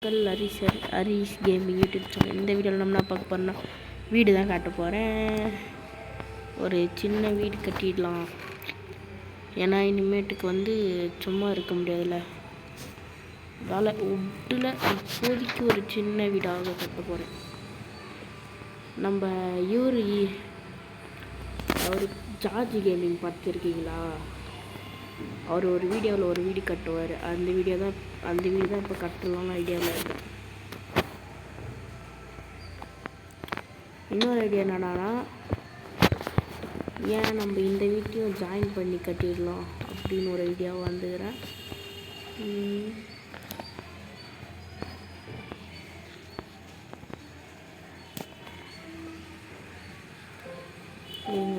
Harish gaming YouTube channel. இந்த வீடியோவில் நம்ம பார்க்க போகிறோம்னா வீடு தான் காட்ட போகிறேன். ஒரு சின்ன வீடு கட்டிடலாம், ஏன்னா இனிமேட்டுக்கு சும்மா இருக்க முடியாதுல்ல. அதனால் உட்டில் இப்போதைக்கு ஒரு சின்ன வீடாக கட்ட போகிறேன். நம்ம அவர் ஜார்ஜ் கேமிங் பார்த்துருக்கீங்களா? அவர் ஒரு வீடியோவில் ஒரு வீடு கட்டுவார். அந்த வீடு தான் இப்போ கட்டலாம்னு ஐடியாவில் இருக்கேன். இன்னொரு ஐடியா என்னன்னா, ஏன் நம்ம இந்த வீட்டையும் ஜாயின் பண்ணி கட்டிடலாம் அப்படின்னு ஒரு ஐடியாவை வந்துக்கிறேன்.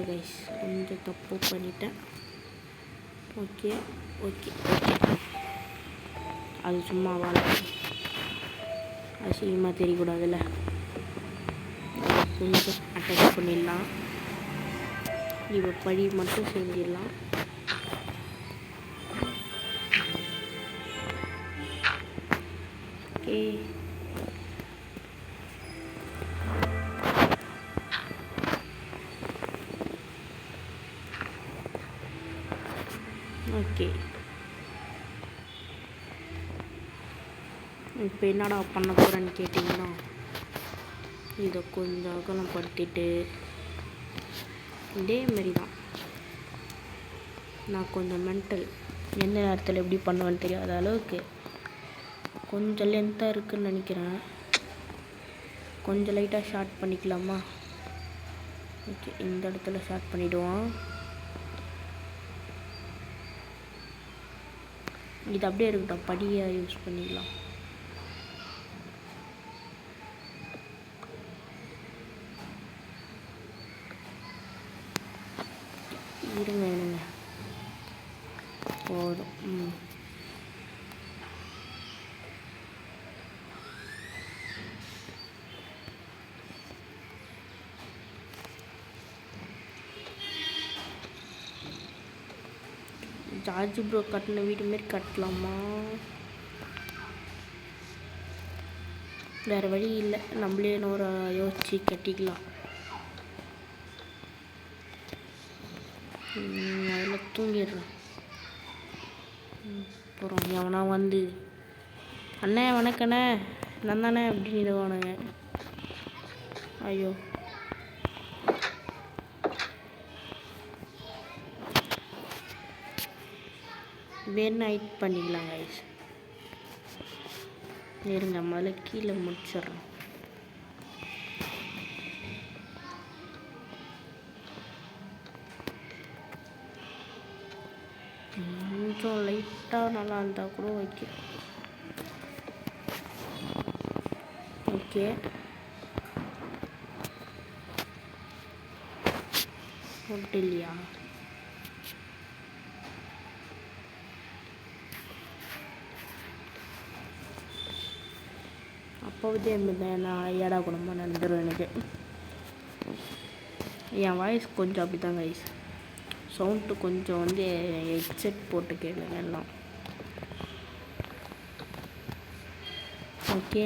கைஸ், கொஞ்சம் தப்பு பண்ணிட்டேன். ஓகே, அது சும்மா அசிங்கமாக தெரியக்கூடாதுல்ல, கொஞ்சம் அட்டாச் பண்ணிடலாம். இப்போ படி மட்டும் செஞ்சிடலாம். ஓகே, இப்போ என்னடா பண்ண போகிறேன்னு கேட்டிங்கன்னா, இதை கொஞ்சம் அகலம் படுத்திட்டு இதே மாரி தான். நான் கொஞ்சம் மென்டல், எந்த நேரத்தில் எப்படி பண்ணுவேன்னு தெரியாத அளவுக்கு கொஞ்சம் லென்த்தாக இருக்குதுன்னு நினைக்கிறேன். கொஞ்சம் லைட்டாக ஷார்ட் பண்ணிக்கலாமா? ஓகே, இந்த இடத்துல ஷார்ட் பண்ணிவிடுவோம். இது அப்படியே இருக்கட்டும், படியாக யூஸ் பண்ணிக்கலாம். இருங்க போதும். ஜார்ஜ் ப்ரோ கட்டின வீடு மாரி கட்டலாமா? வேறு வழி இல்லை, நம்மளே இன்னொரு யோசிச்சு கட்டிக்கலாம். அதில் தூங்கிடுறேன். அப்புறம் எவனா அண்ணே வணக்கண்ணே நான் தானே அப்படின்னு இதுவானுங்க. ஐயோ, வேணா ஹைட் பண்ணிக்கலாம் கைஸ். இருங்க, முதல்ல கீழே முடிச்சிடுறேன். கொஞ்சம் லைட்டாக நல்லா இருந்தால் கூட ஓகே. இல்லையா? அப்போதே நான் ஏடா குடும்பம் நடந்துடும் எனக்கு. என் வாய்ஸ் கொஞ்சம் அப்படி தான் கைஸ். சவுண்டு கொஞ்சம் ஹெட்செட் போட்டு கேளுங்க எல்லாம். ஓகே,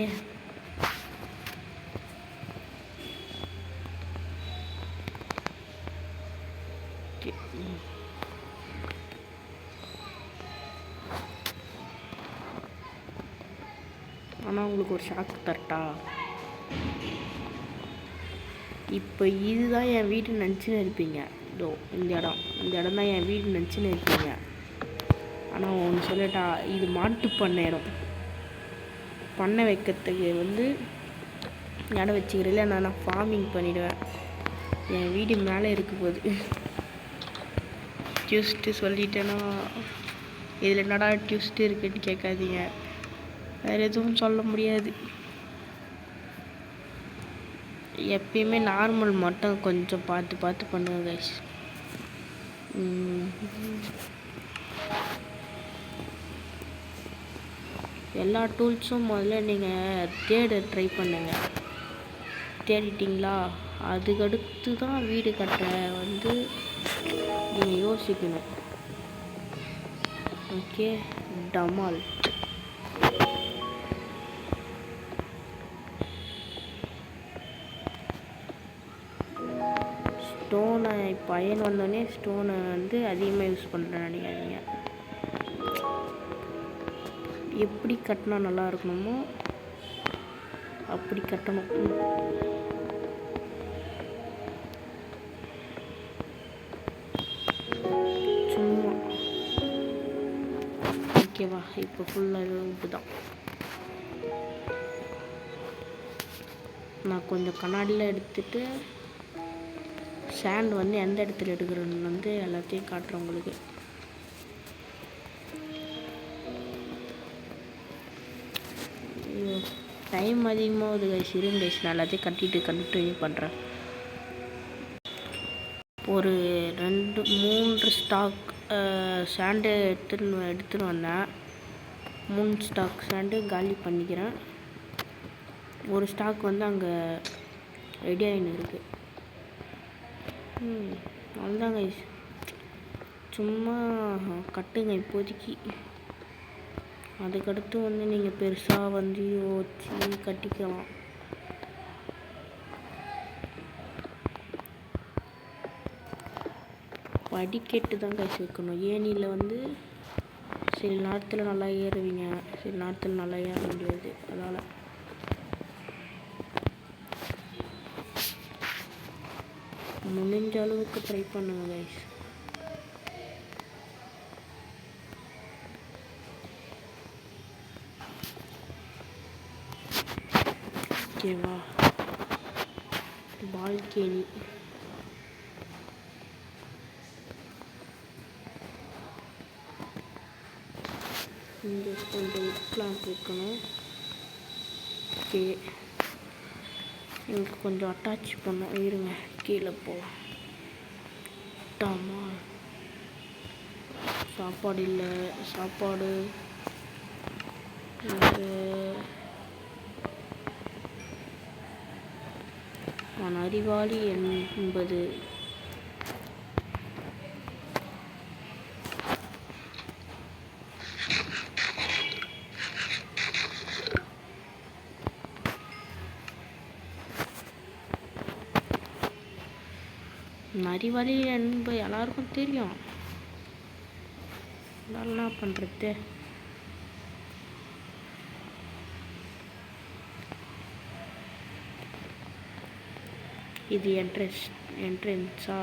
ஆனால் உங்களுக்கு ஒரு ஷாக் தரட்டா? இப்போ இதுதான் என் வீடு நினச்சின்னு இருப்பீங்க. இதோ இந்த இடம் தான் என் வீடு நினச்சின்னு இருப்பீங்க. ஆனால் ஒன்று சொல்லட்டா, இது மாட்டு பண்ணை வைக்கிறதுக்கு இடம் வச்சுக்கிறதில்ல. நான் ஃபார்மிங் பண்ணிவிடுவேன். என் வீடு மேலே இருக்க போகுது. டியூஸ்ட்டு சொல்லிட்டேன்னா இதில் என்னடா டியூஸ்ட்டு இருக்குன்னு கேட்காதீங்க. வேறு எதுவும் சொல்ல முடியாது. எப்பயுமே நார்மல் மட்டும் கொஞ்சம் பார்த்து பண்ணுங்க கைஸ். எல்லா டூல்ஸும் முதல்ல நீங்கள் ட்ரை பண்ணுங்க. தேடிட்டிங்களா? அதுக்கடுத்து தான் வீடு கட்ட நீங்கள் யோசிக்கணும். ஓகே, டமால் ஸ்டோனை இப்போ அயன் வந்தோடனே ஸ்டோனை வந்து அதிகமாக யூஸ் பண்ணுறேன் நினைக்காதீங்க. எப்படி கட்டினா நல்லா இருக்கணுமோ அப்படி கட்டணும். சும்மா ஓகேவா? இப்போ ஃபுல்லாக உப்பு தான். நான் கொஞ்சம் கண்ணாடியில் எடுத்துகிட்டு சாண்ட் வந்து எந்த இடத்துல எடுக்கிறேன்னு வந்து எல்லாத்தையும் காட்டுறேன் உங்களுக்கு. டைம் அதிகமாகுது கைஸ். இருங்க கைஸ், நான் எல்லாத்தையும் கண்டினியூ பண்ணுறேன். ஒரு 2-3 ஸ்டாக் சாண்டு எடுத்துன்னு வந்தேன். 3 ஸ்டாக் சாண்டு காலி பண்ணிக்கிறேன். ஒரு ஸ்டாக் வந்து அங்கே ரெடி ஆகின்னு இருக்குது. அவ்வளோதாங்க கைஸ், சும்மா கட்டுங்க இப்போதைக்கு. அதுக்கடுத்து வந்து நீங்கள் பெருசாக வந்து யோசிச்சு கட்டிக்கலாம். படிக்கட்டு தான் கைஸ் வைக்கணும். ஏனியில் வந்து சில நேரத்தில் நல்லா ஏறுவீங்க, சில நேரத்தில் நல்லா ஏற முடியாது. அதனால் முடிஞ்ச அளவுக்கு ட்ரை பண்ணுங்க கைஸ். ஓகேவா? பால்கனி இங்கே கொஞ்சம் பிளான்ட் வைக்கணும். ஓகே, எனக்கு கொஞ்சம் அட்டாச் பண்ணோம். இருங்க, கீழே போட்டாமா. சாப்பாடு இல்லை, சாப்பாடு நான் அறிவாளி என்பது அறிவாளி என்பது எல்லாருக்கும் தெரியும். என்ன பண்ணுறது? இது என்ட்ரன்ஸா?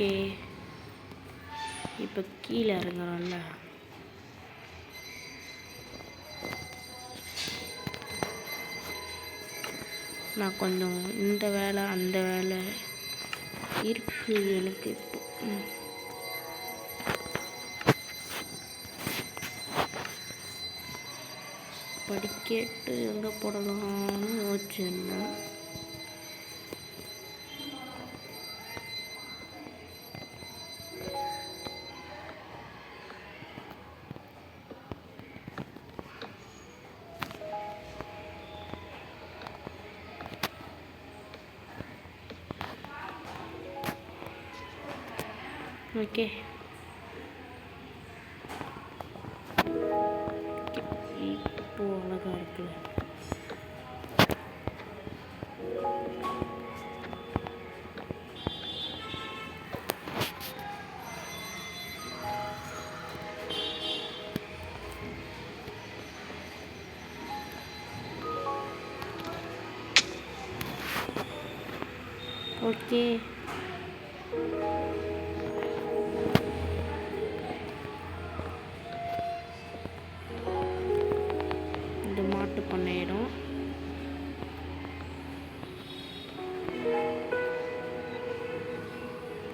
ஓகே, இப்போ கீழே இறங்குறோம்ல. நான் கொஞ்சம் இந்த வேலை அந்த வேலை இருக்கு எனக்கு இப்போ. படிக்கட்டு எங்கே போடலாம்னு யோசிச்சிருந்தேன். ஓகே, இப்போ அழகாக இருக்குல்ல. ஓகே, இந்த மாட்டு பண்ணையிடும்.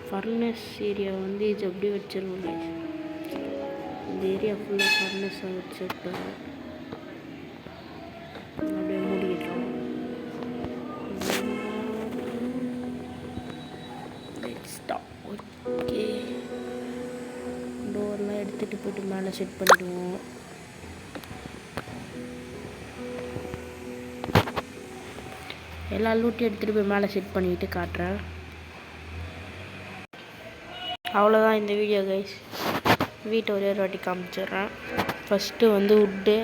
ஃபர்னஸ் ஏரியா வந்து இது அப்படியே வச்சிருவாங்க. இந்த ஏரியா ஃபுல்லாக ஃபர்னஸை வச்சுட்டு அப்படியே மூடிடுறோம். ஓகே, போய்ட்டு மேலே செட் பண்ணிவிடுவோம். எல்லா லூட்டையும் எடுத்துகிட்டு போய் மேலே செட் பண்ணிவிட்டு காட்டுறேன். அவ்வளோதான் இந்த வீடியோ கைஸ். வீட்டை ஒரே ஒரு வாட்டி காமிச்சிடுறேன். ஃபஸ்ட்டு வந்து உட்டு,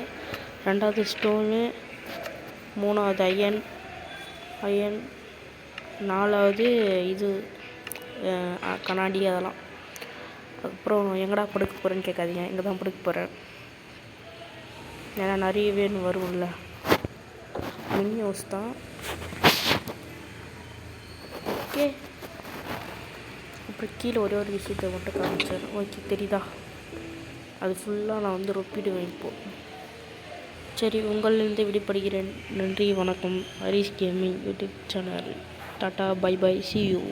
ரெண்டாவது ஸ்டோனு, மூணாவது அயன், நாலாவது இது கண்ணாடி அதெல்லாம். அதுக்கப்புறம் எங்கடா படுக்க போகிறேன்னு கேட்காதீங்க, இங்கே தான் படுக்க போகிறேன். ஏன்னா நிறைய வேணும் வரும்ல. மினி ஹவுஸ் தான். ஓகே, அப்புறம் கீழே ஒரே ஒரு விஷயத்தை மட்டும் காமிச்சிடுறேன். ஓகே தெரியுதா? அது ஃபுல்லாக நான் வந்து ரொப்பிடுவேன் இப்போது. சரி, உங்களிலிருந்து விடைபடுகிறேன். நன்றி, வணக்கம். Harish gaming YouTube channel. டாட்டா, பை பை, see you.